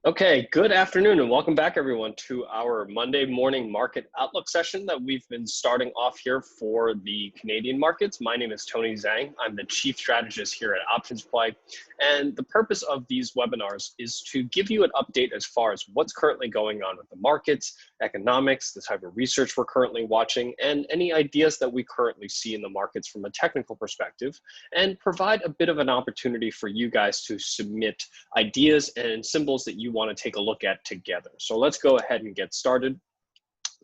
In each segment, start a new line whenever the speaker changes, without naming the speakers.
Okay, good afternoon and welcome back everyone to our Monday morning market outlook session that we've been starting off here for the Canadian markets. My name is Tony Zhang. I'm the chief strategist here at OptionsPlay. And the purpose of these webinars is to give you an update as far as what's currently going on with the markets, economics, the type of research we're currently watching, and any ideas that we currently see in the markets from a technical perspective, and provide a bit of an opportunity for you guys to submit ideas and symbols that you want to take a look at together. So let's go ahead and get started.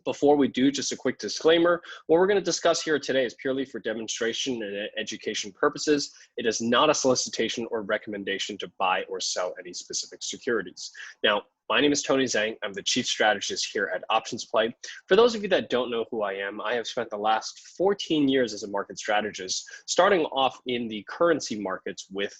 Before we do, just a quick disclaimer. What we're going to discuss here today is purely for demonstration and education purposes. It is not a solicitation or recommendation to buy or sell any specific securities. Now, my name is Tony Zhang. I'm the chief strategist here at OptionsPlay. For those of you that don't know who I am, I have spent the last 14 years as a market strategist, starting off in the currency markets with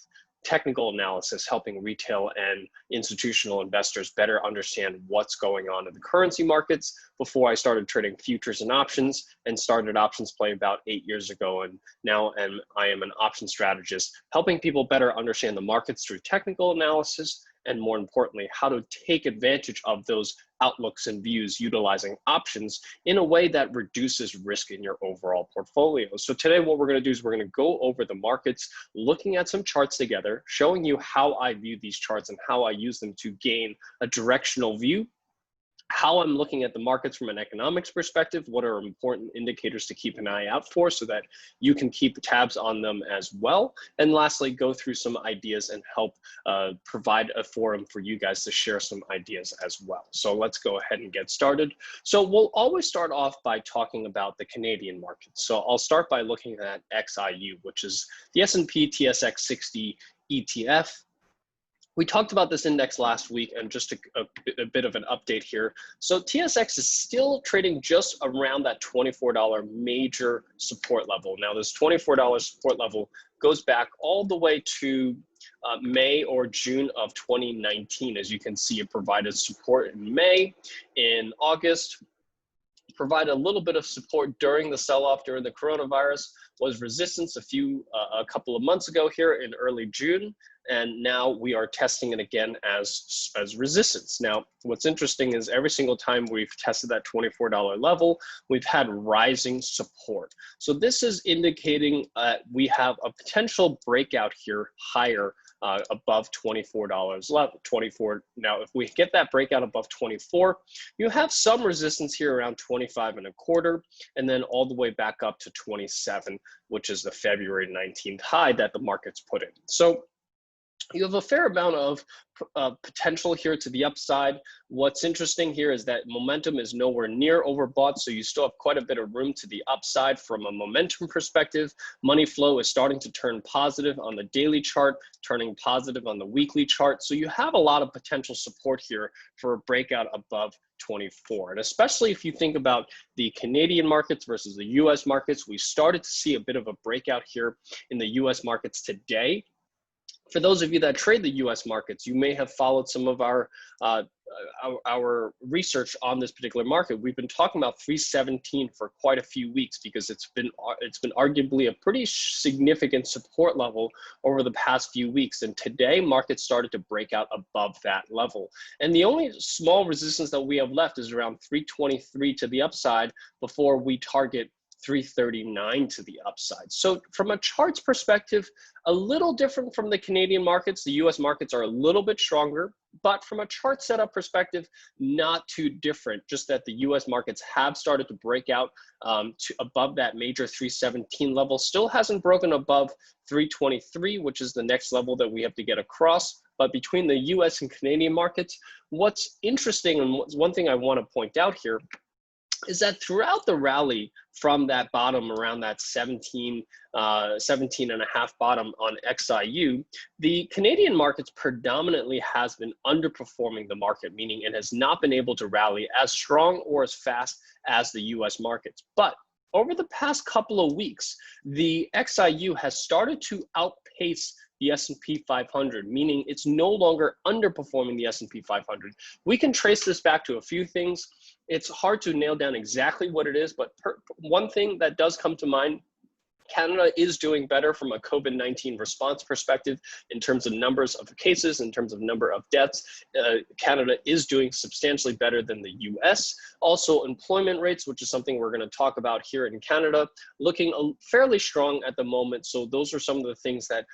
technical analysis, helping retail and institutional investors better understand what's going on in the currency markets before I started trading futures and options and started OptionsPlay about 8 years ago. And now I am an option strategist, helping people better understand the markets through technical analysis, and more importantly, how to take advantage of those outlooks and views utilizing options in a way that reduces risk in your overall portfolio. So today what we're going to do is we're going to go over the markets, looking at some charts together, showing you how I view these charts and how I use them to gain a directional view, how I'm looking at the markets from an economics perspective, what are important indicators to keep an eye out for so that you can keep tabs on them as well. And lastly, go through some ideas and help provide a forum for you guys to share some ideas as well. So let's go ahead and get started. So we'll always start off by talking about the Canadian market. So I'll start by looking at XIU, which is the S&P TSX 60 ETF. We talked about this index last week, and just a bit of an update here. So TSX is still trading just around that $24 major support level. Now, this $24 support level goes back all the way to May or June of 2019. As you can see, it provided support in May, in August, provided a little bit of support during the sell-off during the coronavirus, was resistance a couple of months ago here in early June. And now we are testing it again as resistance. Now, what's interesting is every single time we've tested that $24 level, we've had rising support. So this is indicating we have a potential breakout here higher above $24 level, 24. Now, if we get that breakout above 24, you have some resistance here around 25.25, and then all the way back up to 27, which is the February 19th high that the market's put in. So you have a fair amount of potential here to the upside. What's interesting here is that momentum is nowhere near overbought, so you still have quite a bit of room to the upside from a momentum perspective. Money flow is starting to turn positive on the daily chart, turning positive on the weekly chart. So you have a lot of potential support here for a breakout above 24. And especially if you think about the Canadian markets versus the US markets, we started to see a bit of a breakout here in the US markets today. For those of you that trade the U.S. markets, you may have followed some of our research on this particular market. We've been talking about 317 for quite a few weeks because it's been arguably a pretty significant support level over the past few weeks. And today, markets started to break out above that level. And the only small resistance that we have left is around 323 to the upside before we target 339 to the upside. So from a charts perspective, a little different from the Canadian markets. The US markets are a little bit stronger, but from a chart setup perspective, not too different, just that the US markets have started to break out to above that major 317 level. Still hasn't broken above 323, which is the next level that we have to get across. But between the US and Canadian markets, what's interesting, and one thing I want to point out here, is that throughout the rally from that bottom around that 17 and a half bottom on XIU, the Canadian markets predominantly has been underperforming the market, meaning it has not been able to rally as strong or as fast as the US markets. But over the past couple of weeks, the XIU has started to outpace the S&P 500, meaning it's no longer underperforming the S&P 500. We can trace this back to a few things. It's hard to nail down exactly what it is, but one thing that does come to mind Canada is doing better from a COVID-19 response perspective in terms of numbers of cases, in terms of number of deaths. Canada is doing substantially better than the US. Also, employment rates, which is something we're going to talk about here in Canada, looking fairly strong at the moment. So those are some of the things that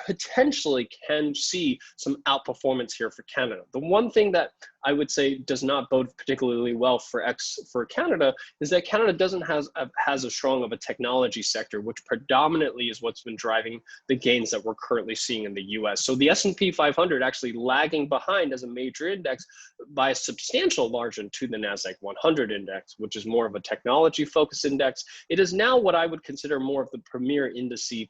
potentially can see some outperformance here for Canada. The one thing that I would say does not bode particularly well for Canada is that Canada doesn't has as strong of a technology sector, which predominantly is what's been driving the gains that we're currently seeing in the US. So the S&P 500 actually lagging behind as a major index by a substantial margin to the NASDAQ 100 index, which is more of a technology focused index. It is now what I would consider more of the premier indice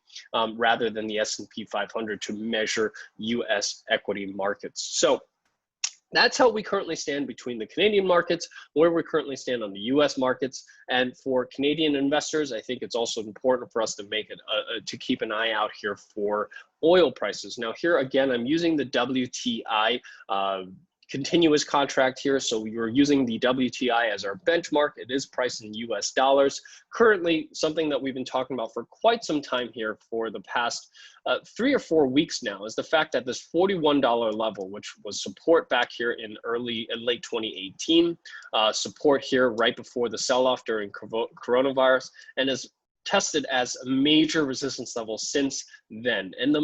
rather than the S&P 500 to measure US equity markets. So that's how we currently stand between the Canadian markets, where we currently stand on the US markets. And for Canadian investors, I think it's also important for us to make it, to keep an eye out here for oil prices. Now here again, I'm using the WTI continuous contract here. So we were using the WTI as our benchmark. It is priced in US dollars. Currently, something that we've been talking about for quite some time here for the past 3 or 4 weeks now is the fact that this $41 level, which was support back here in late 2018, support here right before the sell-off during coronavirus, and is tested as a major resistance level since then. And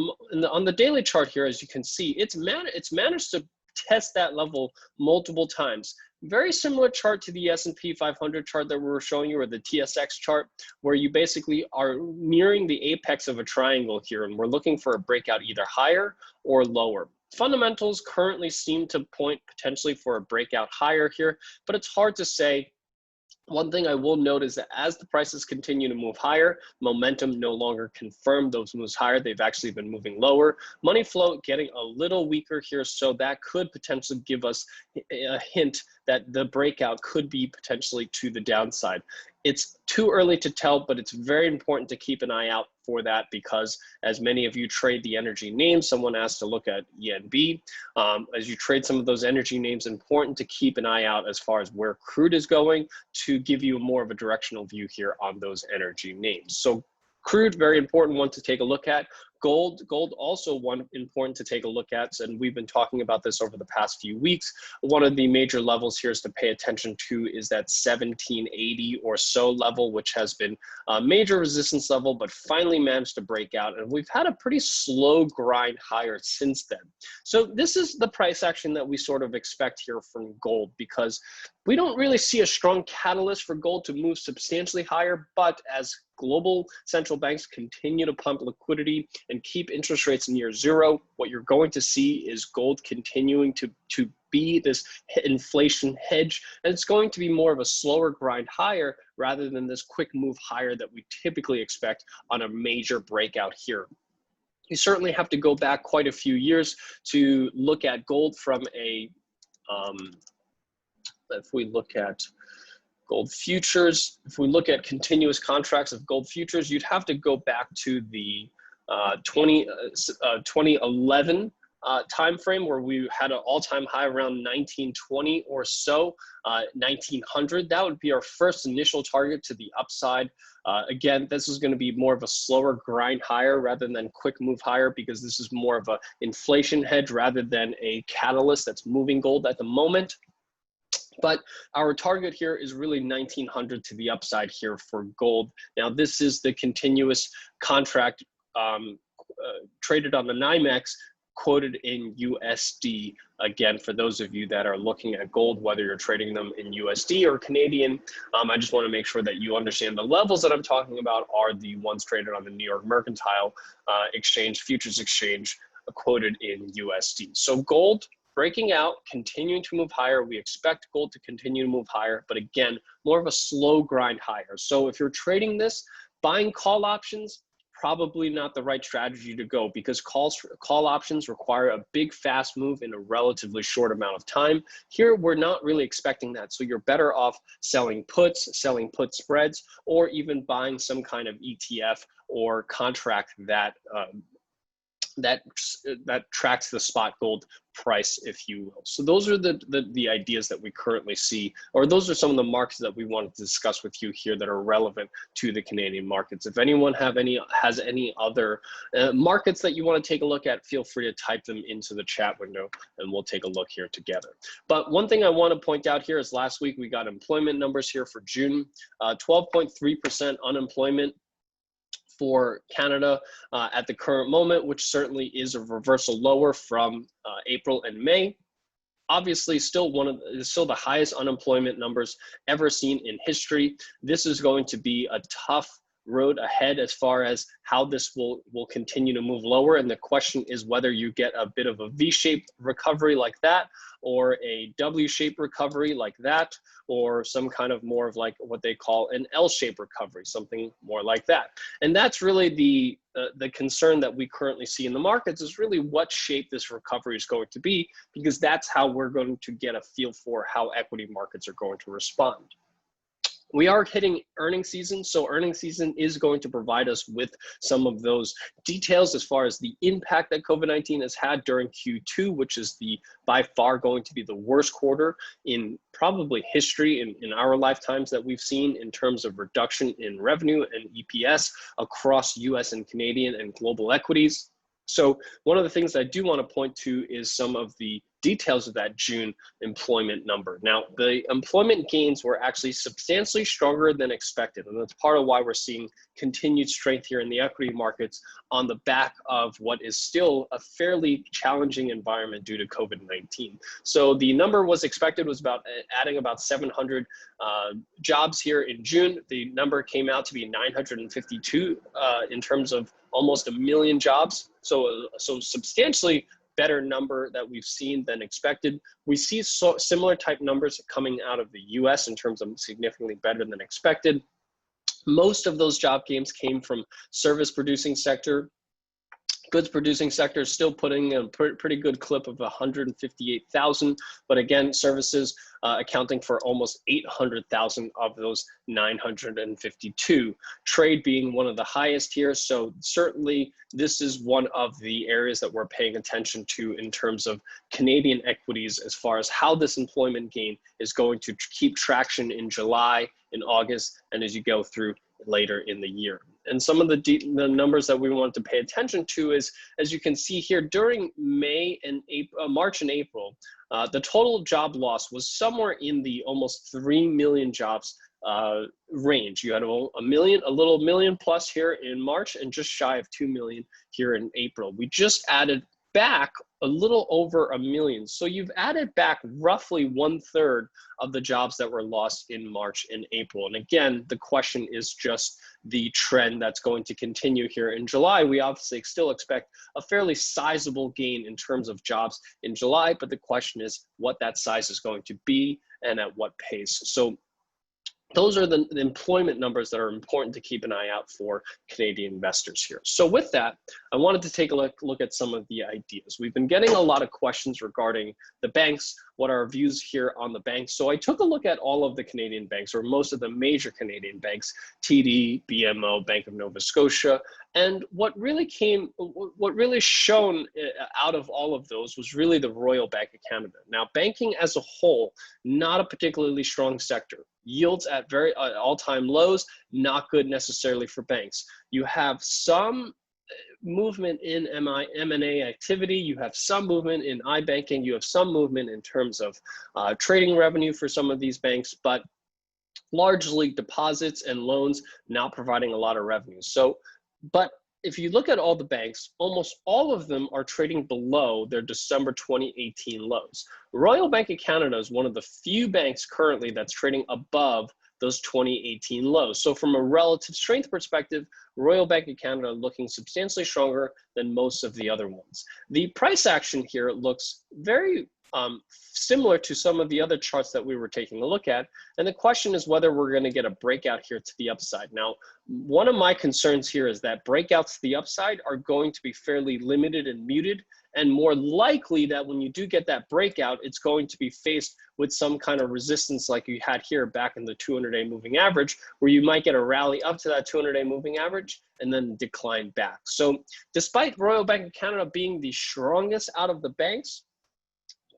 on the daily chart here, as you can see, it's managed to test that level multiple times. Very similar chart to the S&P 500 chart that we were showing you, or the TSX chart, where you basically are nearing the apex of a triangle here, and we're looking for a breakout either higher or lower. Fundamentals currently seem to point potentially for a breakout higher here, but it's hard to say. One thing I will note is that as the prices continue to move higher, momentum no longer confirmed those moves higher. They've actually been moving lower. Money flow getting a little weaker here, so that could potentially give us a hint that the breakout could be potentially to the downside. It's too early to tell, but it's very important to keep an eye out for that, because as many of you trade the energy names, someone asked to look at ENB. As you trade some of those energy names, important to keep an eye out as far as where crude is going to give you more of a directional view here on those energy names. So crude, very important one to take a look at. Gold also one important to take a look at, and we've been talking about this over the past few weeks. One of the major levels here is to pay attention to is that 1780 or so level, which has been a major resistance level, but finally managed to break out. And we've had a pretty slow grind higher since then. So this is the price action that we sort of expect here from gold, because we don't really see a strong catalyst for gold to move substantially higher, but as global central banks continue to pump liquidity and keep interest rates near zero, what you're going to see is gold continuing to be this inflation hedge, and it's going to be more of a slower grind higher rather than this quick move higher that we typically expect on a major breakout here. You certainly have to go back quite a few years to look at gold from a, if we look at gold futures, if we look at continuous contracts of gold futures, you'd have to go back to the 2011 time frame, where we had an all-time high around 1920 or so, 1900. That would be our first initial target to the upside. Again, this is going to be more of a slower grind higher rather than quick move higher, because this is more of an inflation hedge rather than a catalyst that's moving gold at the moment. But our target here is really 1900 to the upside here for gold. Now, this is the continuous contract traded on the NYMEX, quoted in USD. Again, for those of you that are looking at gold, whether you're trading them in USD or Canadian, I just want to make sure that you understand the levels that I'm talking about are the ones traded on the New York Mercantile Exchange, Futures Exchange, quoted in USD. So gold breaking out, continuing to move higher. We expect gold to continue to move higher, but again, more of a slow grind higher. So if you're trading this, buying call options, probably not the right strategy to go, because call options require a big fast move in a relatively short amount of time. Here, we're not really expecting that. So you're better off selling puts, selling put spreads, or even buying some kind of ETF or contract that that tracks the spot gold price, if you will. So those are the ideas that we currently see, or those are some of the markets that we wanted to discuss with you here that are relevant to the Canadian markets. If anyone has any other markets that you want to take a look at, feel free to type them into the chat window and we'll take a look here together. But one thing I want to point out here is last week we got employment numbers here for June, 12.3% unemployment for Canada at the current moment, which certainly is a reversal lower from April and May. Obviously, still the highest unemployment numbers ever seen in history. This is going to be a tough road ahead as far as how this will continue to move lower. And the question is whether you get a bit of a V-shaped recovery like that, or a W-shaped recovery like that, or some kind of more of like what they call an L-shaped recovery, something more like that. And that's really the concern that we currently see in the markets, is really what shape this recovery is going to be, because that's how we're going to get a feel for how equity markets are going to respond. We are hitting earnings season, so earnings season is going to provide us with some of those details as far as the impact that COVID-19 has had during Q2, which is by far going to be the worst quarter in probably history in our lifetimes that we've seen in terms of reduction in revenue and EPS across US and Canadian and global equities. So one of the things I do want to point to is some of the details of that June employment number. Now, the employment gains were actually substantially stronger than expected, and that's part of why we're seeing continued strength here in the equity markets on the back of what is still a fairly challenging environment due to COVID-19. So the number was expected was about adding about 700 jobs here in June. The number came out to be 952 in terms of almost 1 million jobs. So substantially better number that we've seen than expected. We see similar type numbers coming out of the US in terms of significantly better than expected. Most of those job gains came from service producing sector. Goods producing sector is still putting a pretty good clip of 158,000, but again, services accounting for almost 800,000 of those 952. Trade being one of the highest here, so certainly this is one of the areas that we're paying attention to in terms of Canadian equities as far as how this employment gain is going to keep traction in July, in August, and as you go through later in the year. And some of the numbers that we want to pay attention to is, as you can see here, during March and April, the total job loss was somewhere in the almost 3 million jobs range. You had a little million plus here in March and just shy of 2 million here in April. We just added back a little over 1 million. So you've added back roughly 1/3 of the jobs that were lost in March and April. And again, the question is just the trend that's going to continue here in July. We obviously still expect a fairly sizable gain in terms of jobs in July, but the question is what that size is going to be and at what pace. So those are the employment numbers that are important to keep an eye out for Canadian investors here. So with that, I wanted to take a look at some of the ideas. We've been getting a lot of questions regarding the banks, what are our views here on the banks. So I took a look at all of the Canadian banks, or most of the major Canadian banks, TD, BMO, Bank of Nova Scotia, and what really shone out of all of those was really the Royal Bank of Canada. Now, banking as a whole, not a particularly strong sector. Yields at all-time lows, not good necessarily for banks. You have some movement in M&A activity, you have some movement in iBanking, you have some movement in terms of trading revenue for some of these banks, but largely deposits and loans not providing a lot of revenue. So, but if you look at all the banks, almost all of them are trading below their December 2018 lows. Royal Bank of Canada is one of the few banks currently that's trading above those 2018 lows. So from a relative strength perspective, Royal Bank of Canada looking substantially stronger than most of the other ones. The price action here looks very similar to some of the other charts that we were taking a look at. And the question is whether we're going to get a breakout here to the upside. Now, one of my concerns here is that breakouts to the upside are going to be fairly limited and muted and more likely that when you do get that breakout, it's going to be faced with some kind of resistance like you had here back in the 200-day moving average, where you might get a rally up to that 200-day moving average and then decline back. So despite Royal Bank of Canada being the strongest out of the banks,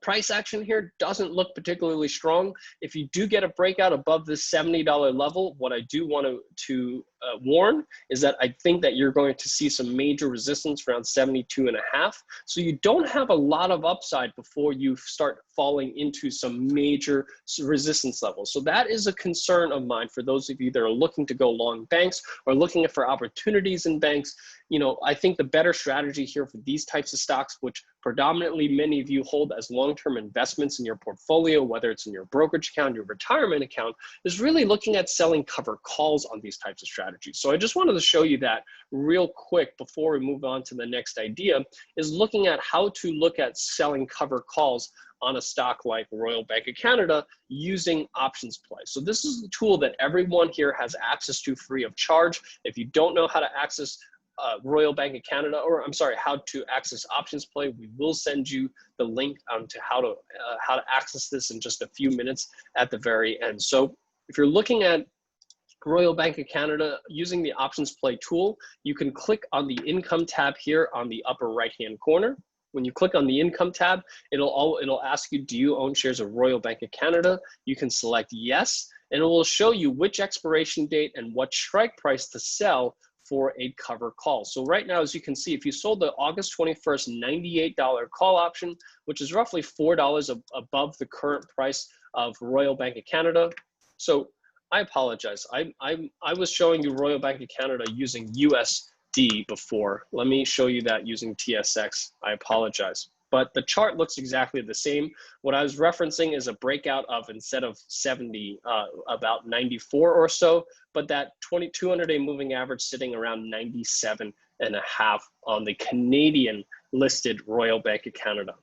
price action here doesn't look particularly strong. If you do get a breakout above this $70 level, what I do want to warn is that I think that you're going to see some major resistance around 72.5. So you don't have a lot of upside before you start falling into some major resistance levels. So that is a concern of mine for those of you that are looking to go long banks or looking for opportunities in banks. You know, I think the better strategy here for these types of stocks, which predominantly many of you hold as long-term investments in your portfolio, whether it's in your brokerage account, your retirement account, is really looking at selling cover calls on these types of strategies. So I just wanted to show you that real quick before we move on to the next idea, is looking at how to look at selling cover calls on a stock like Royal Bank of Canada using OptionsPlay. So this is the tool that everyone here has access to free of charge. If you don't know how to access Royal Bank of Canada, or I'm sorry, how to access OptionsPlay, we will send you the link to how to access this in just a few minutes at the very end. So if you're looking at Royal Bank of Canada using the OptionsPlay tool, you can click on the income tab here on the upper right-hand corner. When you click on the income tab, it'll ask you, do you own shares of Royal Bank of Canada? You can select yes, and it will show you which expiration date and what strike price to sell for a cover call. So right now, as you can see, if you sold the August 21st $98 call option, which is roughly $4 above the current price of Royal Bank of Canada. So I apologize. I was showing you Royal Bank of Canada using USD before. Let me show you that using TSX. I apologize. But the chart looks exactly the same. What I was referencing is a breakout of, instead of 70, about 94 or so, but that 200-day moving average sitting around 97.5 on the Canadian listed Royal Bank of Canada.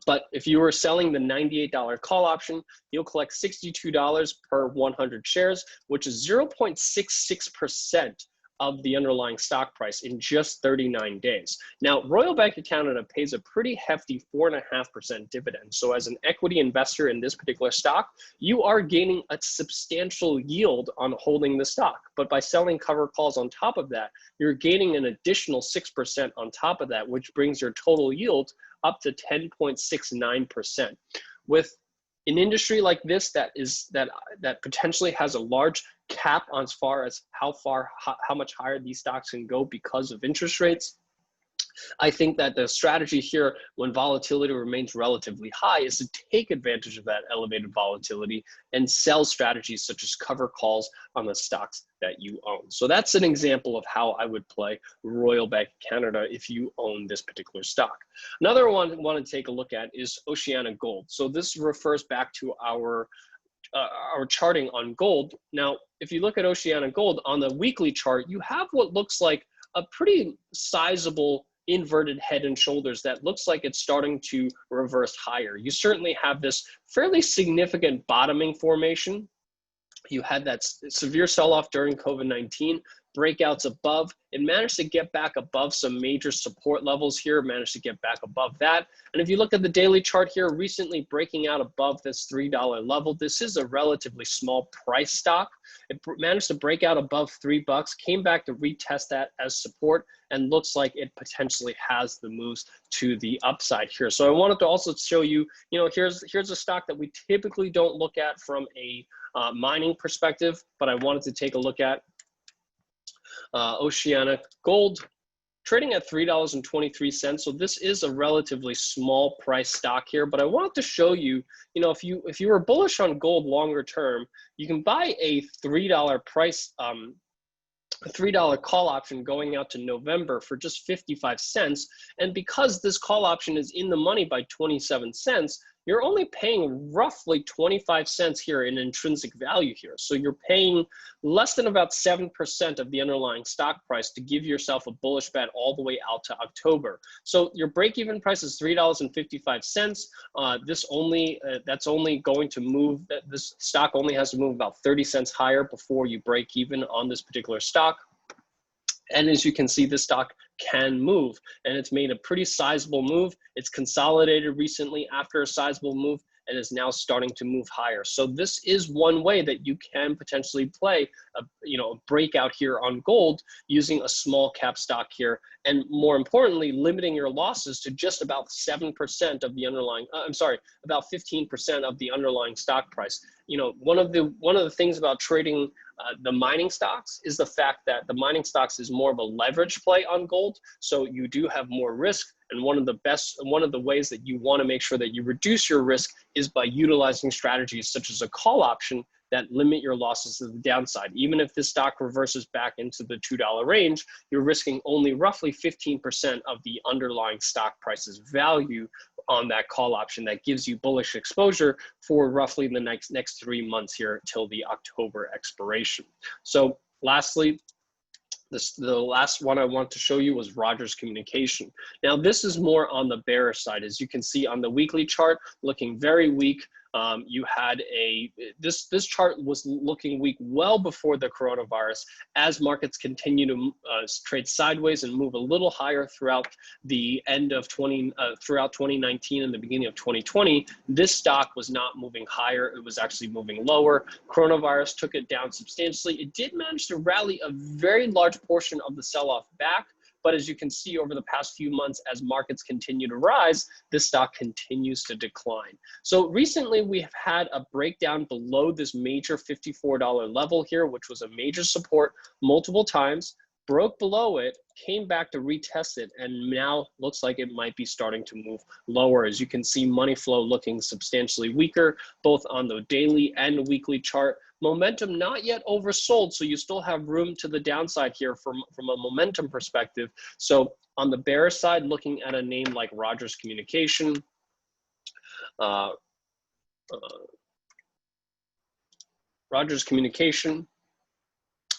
But if you were selling the $98 call option, you'll collect $62 per 100 shares, which is 0.66% of the underlying stock price in just 39 days. Now, Royal Bank of Canada pays a pretty hefty 4.5% dividend. So as an equity investor in this particular stock, you are gaining a substantial yield on holding the stock. But by selling cover calls on top of that, you're gaining an additional 6% on top of that, which brings your total yield up to 10.69%. With an industry like this that potentially has a large cap on as far as how much higher these stocks can go because of interest rates, I think that the strategy here, when volatility remains relatively high, is to take advantage of that elevated volatility and sell strategies such as cover calls on the stocks that you own. So that's an example of how I would play Royal Bank of Canada if you own this particular stock. Another one I want to take a look at is Oceana Gold. So this refers back to our charting on gold. Now, if you look at Oceana Gold on the weekly chart, you have what looks like a pretty sizable inverted head and shoulders that looks like it's starting to reverse higher. You certainly have this fairly significant bottoming formation. You had that severe sell-off during COVID-19, breakouts above. It managed to get back above some major support levels here, managed to get back above that. And if you look at the daily chart here, recently breaking out above this $3 level, this is a relatively small price stock. It managed to break out above $3, came back to retest that as support, and looks like it potentially has the moves to the upside here. So I wanted to also show you, here's a stock that we typically don't look at from a mining perspective, but I wanted to take a look at Oceana Gold, trading at $3.23. So this is a relatively small price stock here, but I wanted to show you, if you were bullish on gold longer term, you can buy a $3 price, a $3 call option going out to November for just 55 cents. And because this call option is in the money by 27 cents, you're only paying roughly 25 cents here in intrinsic value here. So you're paying less than about 7% of the underlying stock price to give yourself a bullish bet all the way out to October. So your break-even price is $3.55. That's only going to move, this stock only has to move about 30 cents higher before you break even on this particular stock. And as you can see, this stock can move, and it's made a pretty sizable move. It's consolidated recently after a sizable move and is now starting to move higher. So this is one way that you can potentially play a breakout here on gold using a small cap stock here, and more importantly, limiting your losses to just about 7% of the underlying, about 15% of the underlying stock price. One of the things about trading the mining stocks is the fact that the mining stocks is more of a leverage play on gold. So you do have more risk. And one of the ways that you want to make sure that you reduce your risk is by utilizing strategies such as a call option that limit your losses to the downside. Even if this stock reverses back into the $2 range, you're risking only roughly 15% of the underlying stock price's value on that call option. That gives you bullish exposure for roughly the next 3 months here till the October expiration. So lastly, the last one I want to show you was Rogers Communication. Now this is more on the bearish side. As you can see on the weekly chart, looking very weak. You had this chart was looking weak well before the coronavirus, as markets continue to trade sideways and move a little higher throughout the end of throughout 2019 and the beginning of 2020. This stock was not moving higher, it was actually moving lower. Coronavirus took it down substantially. It did manage to rally a very large portion of the sell-off back, but as you can see over the past few months, as markets continue to rise, this stock continues to decline. So recently we have had a breakdown below this major $54 level here, which was a major support multiple times, broke below it, came back to retest it, and now looks like it might be starting to move lower. As you can see, money flow looking substantially weaker, both on the daily and weekly chart. Momentum not yet oversold, so you still have room to the downside here from a momentum perspective. So on the bearish side, looking at a name like Rogers Communication,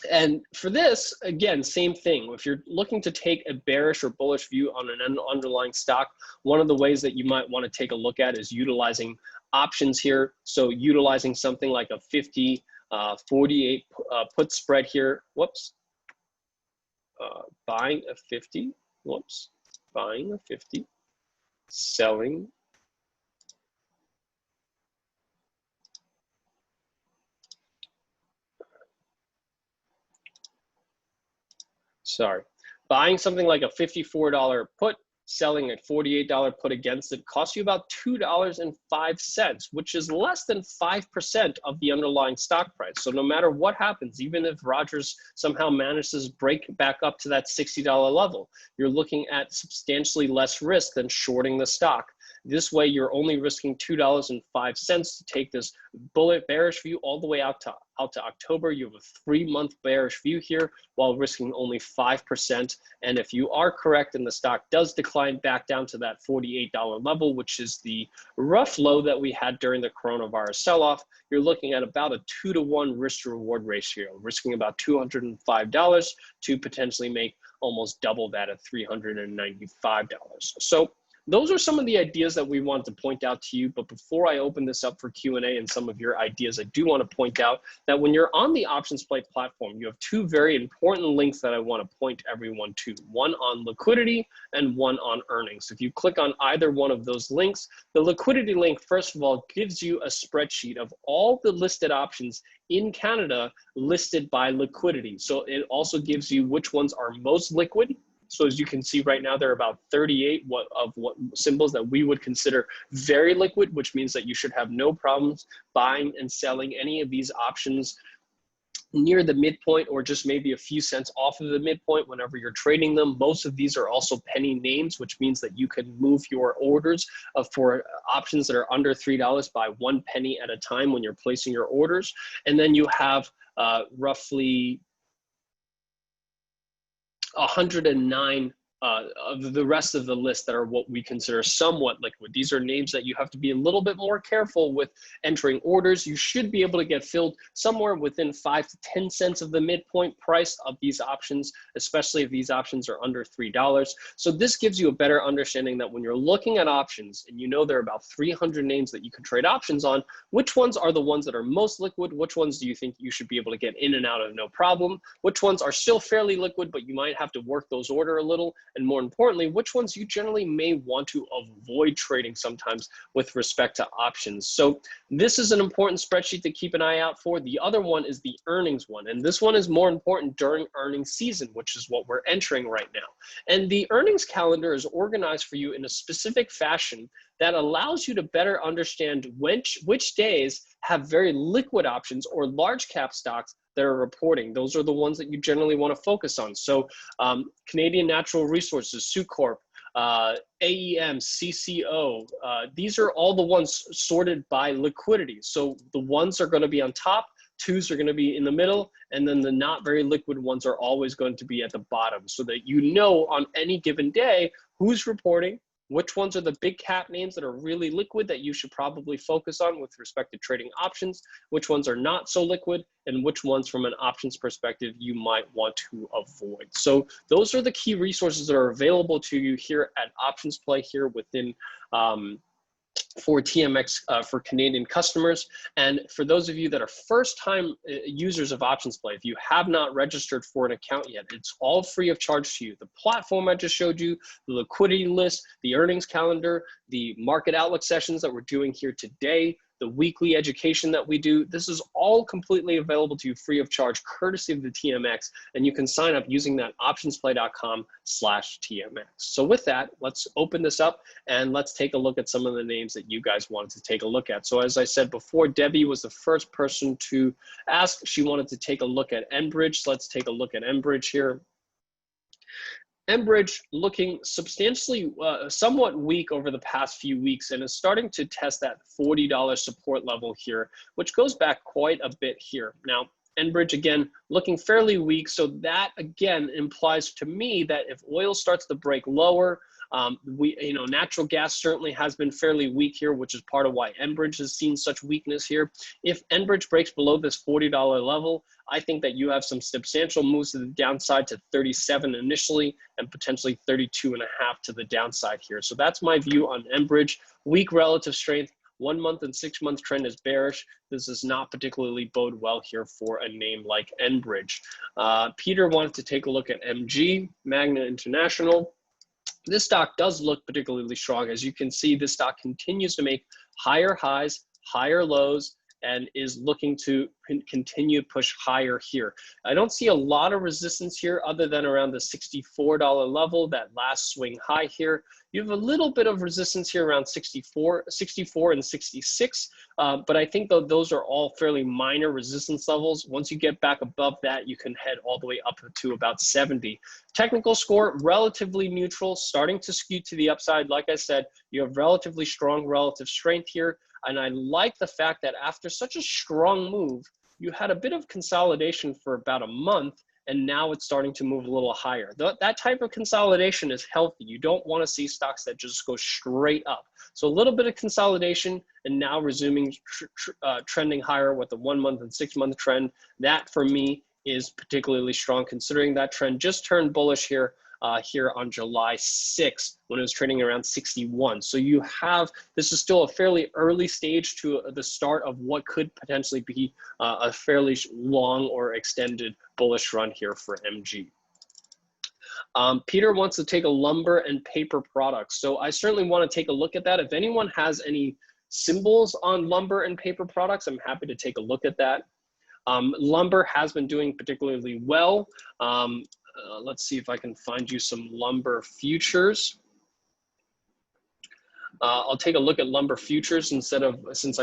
and for this, again, same thing. If you're looking to take a bearish or bullish view on an underlying stock, one of the ways that you might want to take a look at is utilizing options here. So utilizing something like a 50-48 put spread here. Whoops. Buying a 50. Whoops. Buying a 50. Selling. Sorry. Buying something like a $54 put, selling at $48 put against it costs you about $2.05, which is less than 5% of the underlying stock price. So no matter what happens, even if Rogers somehow manages to break back up to that $60 level, you're looking at substantially less risk than shorting the stock. This way, you're only risking $2.05 to take this bearish view all the way out to October. You have a 3-month bearish view here while risking only 5%. And if you are correct and the stock does decline back down to that $48 level, which is the rough low that we had during the coronavirus sell-off, you're looking at about a 2-to-1 risk to reward ratio, risking about $205 to potentially make almost double that at $395. So those are some of the ideas that we want to point out to you. But before I open this up for Q&A and some of your ideas, I do want to point out that when you're on the OptionsPlay platform, you have 2 very important links that I want to point everyone to. One on liquidity and one on earnings. If you click on either one of those links, the liquidity link, first of all, gives you a spreadsheet of all the listed options in Canada listed by liquidity. So it also gives you which ones are most liquid. So as you can see right now, there are about 38 symbols that we would consider very liquid, which means that you should have no problems buying and selling any of these options near the midpoint or just maybe a few cents off of the midpoint whenever you're trading them. Most of these are also penny names, which means that you can move your orders for options that are under $3 by 1 penny at a time when you're placing your orders. And then you have roughly 109 of the rest of the list that are what we consider somewhat liquid. These are names that you have to be a little bit more careful with entering orders. You should be able to get filled somewhere within 5 to 10 cents of the midpoint price of these options, especially if these options are under $3. So this gives you a better understanding that when you're looking at options and you know there are about 300 names that you can trade options on, which ones are the ones that are most liquid? Which ones do you think you should be able to get in and out of no problem? Which ones are still fairly liquid, but you might have to work those orders a little? and more importantly, which ones you generally may want to avoid trading sometimes with respect to options. So this is an important spreadsheet to keep an eye out for. The other one is the earnings one, and this one is more important during earnings season, which is what we're entering right now. And the earnings calendar is organized for you in a specific fashion that allows you to better understand which days have very liquid options or large cap stocks that are reporting. Those are the ones that you generally want to focus on. So Canadian Natural Resources, Sucorp, AEM, CCO, these are all the ones sorted by liquidity. So the ones are going to be on top, twos are going to be in the middle, and then the not very liquid ones are always going to be at the bottom, so that you know on any given day who's reporting, which ones are the big cap names that are really liquid that you should probably focus on with respect to trading options, which ones are not so liquid, and which ones from an options perspective you might want to avoid. So those are the key resources that are available to you here at OptionsPlay here within for TMX for Canadian customers. And for those of you that are first-time users of OptionsPlay, if you have not registered for an account yet, it's all free of charge to you. The platform I just showed you, the liquidity list, the earnings calendar, the market outlook sessions that we're doing here today, the weekly education that we do, this is all completely available to you free of charge, courtesy of the TMX, and you can sign up using that optionsplay.com/TMX. So with that, let's open this up and let's take a look at some of the names that you guys wanted to take a look at. So as I said before, Debbie was the first person to ask. She wanted to take a look at Enbridge. So let's take a look at Enbridge here. Enbridge looking substantially, somewhat weak over the past few weeks, and is starting to test that $40 support level here, which goes back quite a bit here. Now, Enbridge again looking fairly weak, so that again implies to me that if oil starts to break lower, natural gas certainly has been fairly weak here, which is part of why Enbridge has seen such weakness here. If Enbridge breaks below this $40 level, I think that you have some substantial moves to the downside to 37 initially and potentially 32.5 to the downside here. So that's my view on Enbridge. Weak relative strength. 1 month and 6 month trend is bearish. This does not particularly bode well here for a name like Enbridge. Peter wanted to take a look at MG, Magna International. This stock does look particularly strong. As you can see, this stock continues to make higher highs, higher lows, and is looking to continue to push higher here. I don't see a lot of resistance here other than around the $64 level, that last swing high here. You have a little bit of resistance here around 64 and 66, but I think those are all fairly minor resistance levels. Once you get back above that, you can head all the way up to about 70. Technical score, relatively neutral, starting to skew to the upside. Like I said, you have relatively strong relative strength here. And I like the fact that after such a strong move, you had a bit of consolidation for about a month, and now it's starting to move a little higher. That type of consolidation is healthy. You don't want to see stocks that just go straight up. So a little bit of consolidation, and now resuming trending higher with the 1 month and 6 month trend. That for me is particularly strong, considering that trend just turned bullish here on July 6th when it was trading around 61. So you have, this is still a fairly early stage to the start of what could potentially be a fairly long or extended bullish run here for MG. Peter wants to take a lumber and paper products. So I certainly want to take a look at that. If anyone has any symbols on lumber and paper products, I'm happy to take a look at that. Lumber has been doing particularly well. Let's see if I can find you some lumber futures. I'll take a look at lumber futures since I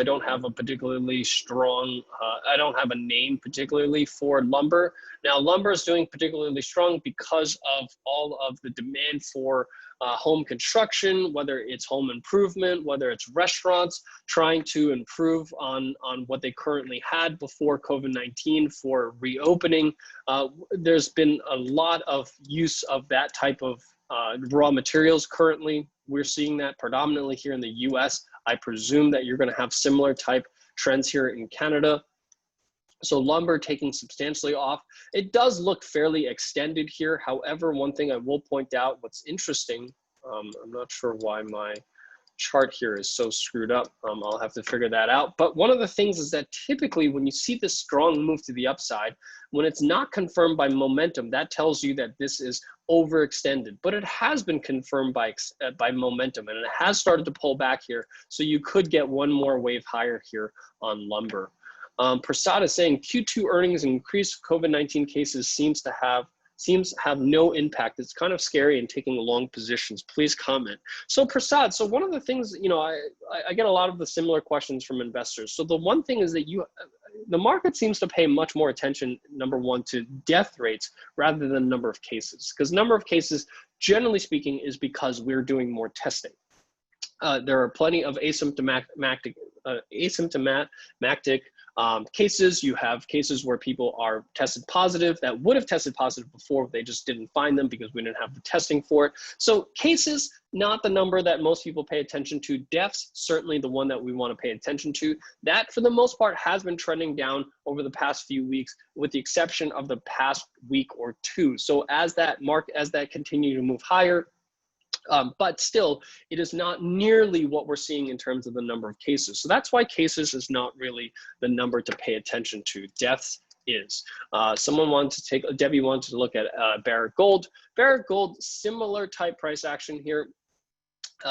don't have a particularly strong, I don't have a name particularly for lumber. Now lumber is doing particularly strong because of all of the demand for home construction, whether it's home improvement, whether it's restaurants trying to improve on what they currently had before COVID-19 for reopening. There's been a lot of use of that type of raw materials currently. We're seeing that predominantly here in the US. I presume that you're going to have similar type trends here in Canada. So lumber taking substantially off. It does look fairly extended here. However, one thing I will point out, what's interesting, I'm not sure why my chart here is so screwed up. I'll have to figure that out. But one of the things is that typically when you see this strong move to the upside, when it's not confirmed by momentum, that tells you that this is overextended. But it has been confirmed by momentum, and it has started to pull back here. So you could get one more wave higher here on lumber. Prasad is saying Q2 earnings and increased COVID-19 cases seems to have no impact. It's kind of scary in taking long positions. Please comment. So Prasad, so one of the things, you know, I get a lot of the similar questions from investors. So the one thing is that the market seems to pay much more attention, number one, to death rates rather than number of cases, because number of cases, generally speaking, is because we're doing more testing. There are plenty of asymptomatic cases. You have cases where people are tested positive that would have tested positive before, they just didn't find them because we didn't have the testing for it. So cases, not the number that most people pay attention to. Deaths, certainly the one that we want to pay attention to. That, for the most part, has been trending down over the past few weeks, with the exception of the past week or two. So as that continue to move higher, but still, it is not nearly what we're seeing in terms of the number of cases. So that's why cases is not really the number to pay attention to. Deaths is. Debbie wanted to look at Barrett Gold. Barrett Gold, similar type price action here.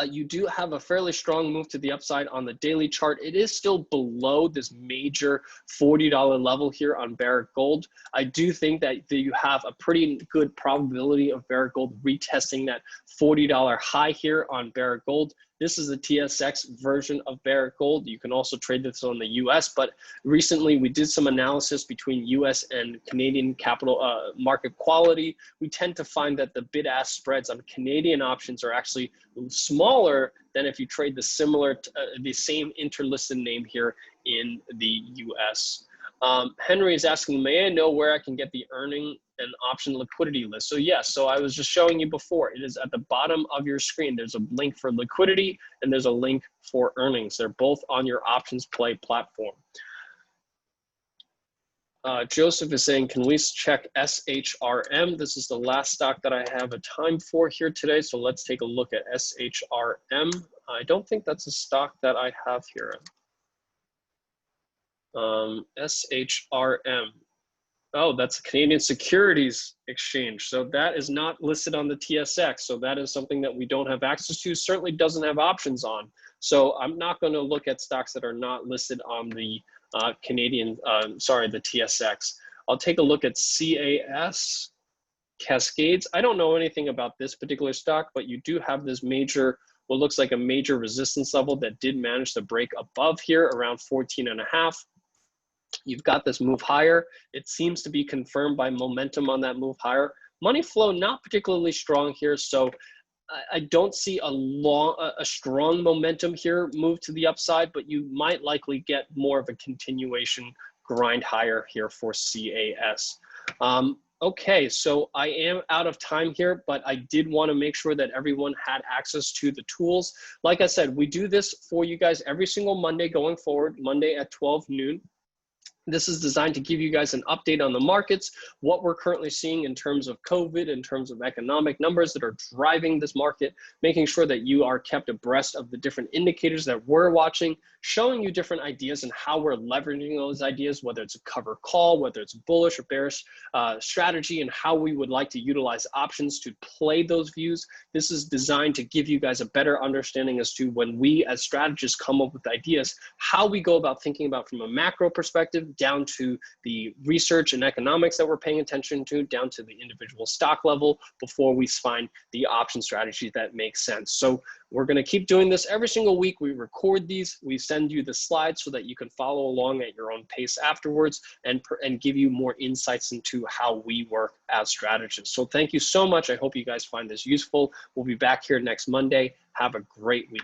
You do have a fairly strong move to the upside on the daily chart. It is still below this major $40 level here on Barrett Gold. I do think that you have a pretty good probability of Barrett Gold retesting that $40 high here on Barrett Gold. This is the TSX version of Barrett Gold. You can also trade this on the US, but recently we did some analysis between US and Canadian capital market quality. We tend to find that the bid-ask spreads on Canadian options are actually smaller than if you trade the same interlisted name here in the US. Henry is asking, may I know where I can get the earning and option liquidity list? So yes, so I was just showing you before, it is at the bottom of your screen. There's a link for liquidity and there's a link for earnings. They're both on your OptionsPlay platform. Joseph is saying, can we check SHRM? This is the last stock that I have a time for here today. So let's take a look at SHRM. I don't think that's a stock that I have here. SHRM. Oh, that's a Canadian Securities Exchange. So that is not listed on the TSX. So that is something that we don't have access to, certainly doesn't have options on. So I'm not going to look at stocks that are not listed on the the TSX. I'll take a look at CAS, Cascades. I don't know anything about this particular stock, but you do have this major, what looks like a major resistance level that did manage to break above here around 14.5. You've got this move higher. It seems to be confirmed by momentum on that move higher. Money flow not particularly strong here, so I don't see a strong momentum here move to the upside, but you might likely get more of a continuation grind higher here for CAS. Okay, so I am out of time here, but I did want to make sure that everyone had access to the tools. Like I said, we do this for you guys every single Monday going forward, Monday at 12 noon. This is designed to give you guys an update on the markets, what we're currently seeing in terms of COVID, in terms of economic numbers that are driving this market, making sure that you are kept abreast of the different indicators that we're watching, showing you different ideas and how we're leveraging those ideas, whether it's a cover call, whether it's bullish or bearish strategy, and how we would like to utilize options to play those views. This is designed to give you guys a better understanding as to when we as strategists come up with ideas, how we go about thinking about from a macro perspective, down to the research and economics that we're paying attention to, down to the individual stock level before we find the option strategy that makes sense. So we're going to keep doing this every single week. We record these, we send you the slides so that you can follow along at your own pace afterwards and give you more insights into how we work as strategists. So thank you so much. I hope you guys find this useful. We'll be back here next Monday. Have a great week.